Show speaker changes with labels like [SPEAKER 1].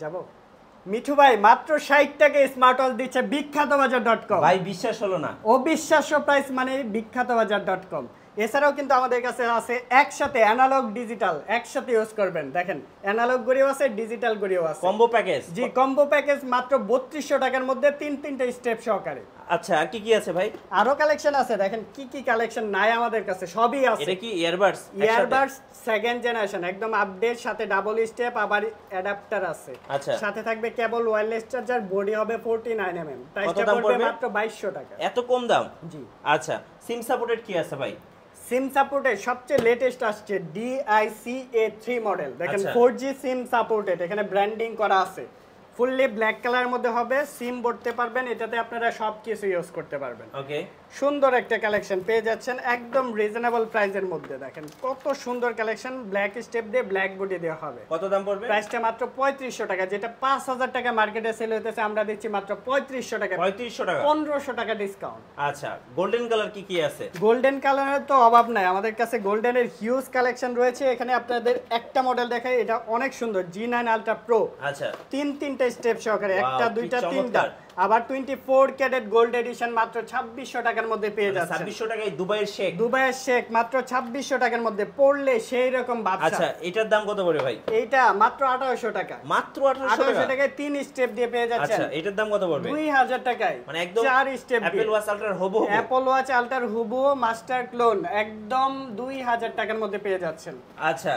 [SPEAKER 1] যাব মিঠু ভাই মাত্র 60 টাকায় স্মার্ট ওয়াচ দিচ্ছে বিখ্যাতবাজার.com।
[SPEAKER 2] ভাই বিশ্বাস হলো না।
[SPEAKER 1] অবিশ্বাস্য প্রাইস মানে বিখ্যাতবাজার.com। এছাড়াও কিন্তু আমাদের কাছে আছে একসাথে অ্যানালগ ডিজিটাল একসাথে ইউজ করবেন। দেখেন অ্যানালগ ঘড়িও আছে, ডিজিটাল ঘড়িও আছে।
[SPEAKER 2] Combo package.
[SPEAKER 1] জি, কম্বো প্যাকেজ মাত্র 3200 টাকার মধ্যে তিনটা স্টেপ সহকারে।
[SPEAKER 2] আচ্ছা, আর কি আছে ভাই?
[SPEAKER 1] আরো কালেকশন আছে, দেখেন কি কালেকশন নাই আমাদের কাছে, সবই আছে।
[SPEAKER 2] এটা কি ইয়ারবাডস?
[SPEAKER 1] ইয়ারবাডস সেকেন্ড জেনারেশন একদম আপডেট, সাথে ডাবল স্টেপ আবার অ্যাডাপ্টার আছে।
[SPEAKER 2] আচ্ছা,
[SPEAKER 1] সাথে থাকবে কেবল ওয়্যারলেস চার্জার, বডি হবে 49 mm। প্রাইসটা পড়বে মাত্র 2200 টাকা।
[SPEAKER 2] এত কম দাম?
[SPEAKER 1] জি।
[SPEAKER 2] আচ্ছা, সিম সাপোর্টেড কি আছে ভাই?
[SPEAKER 1] সিম সাপোর্টেড সবচেয়ে লেটেস্ট আসছে DICA3 মডেল। দেখেন 4G সিম সাপোর্টেড, এখানে ব্র্যান্ডিং করা আছে। ফুললি ব্ল্যাক কালার মধ্যে হবে, সিম ভরতে পারবেন, এটাতে আপনারা সবকিছু ইউজ করতে পারবেন।
[SPEAKER 2] ওকে,
[SPEAKER 1] সুন্দর একটা কালেকশন পেয়ে যাচ্ছেন একদম রিজনেবল প্রাইসের মধ্যে। দেখেন কত সুন্দর কালেকশন, ব্ল্যাক স্টেপ দিয়ে ব্ল্যাক বডি দেওয়া হবে।
[SPEAKER 2] কত দাম পড়বে?
[SPEAKER 1] প্রাইসটা মাত্র 3500 টাকা, যেটা 5000 টাকা মার্কেটে সেল হইতেছে আমরা দিচ্ছি মাত্র 3500 টাকা।
[SPEAKER 2] 3500 টাকা,
[SPEAKER 1] 1500 টাকা ডিসকাউন্ট।
[SPEAKER 2] আচ্ছা, গোল্ডেন কালার কি আছে?
[SPEAKER 1] গোল্ডেন কালারের তো অভাব নাই, আমাদের কাছে গোল্ডেনের হিউজ কালেকশন রয়েছে। এখানে আপনাদের একটা মডেল দেখাই, এটা অনেক সুন্দর, G9 Ultra Pro।
[SPEAKER 2] আচ্ছা,
[SPEAKER 1] তিনটা স্টেপ সহকারে, একটা দুইটা তিনটা। আবার 24 ক্যারেট গোল্ড এডিশন মাত্র 2600 টাকার মধ্যে পেয়ে যাচ্ছে।
[SPEAKER 2] 2600 টাকায়
[SPEAKER 1] দুবাইয়ের শেখ মাত্র 2600 টাকার মধ্যে, পড়লে সেই রকম বাদশা।
[SPEAKER 2] আচ্ছা, এটার দাম কত পড়বে ভাই?
[SPEAKER 1] এইটা মাত্র 2800 টাকা।
[SPEAKER 2] মাত্র 2800
[SPEAKER 1] টাকায় 3 স্টেপ দিয়ে পেয়ে যাচ্ছেন।
[SPEAKER 2] আচ্ছা, এটার দাম কত পড়বে?
[SPEAKER 1] 2000 টাকায়,
[SPEAKER 2] মানে একদম
[SPEAKER 1] 4 স্টেপ দিয়ে
[SPEAKER 2] অ্যাপল ওয়াচ আল্ট্রার হুবহু।
[SPEAKER 1] অ্যাপল ওয়াচ আল্ট্রার হুবহু মাস্টার ক্লোন একদম 2000 টাকার মধ্যে পেয়ে যাচ্ছেন।
[SPEAKER 2] আচ্ছা,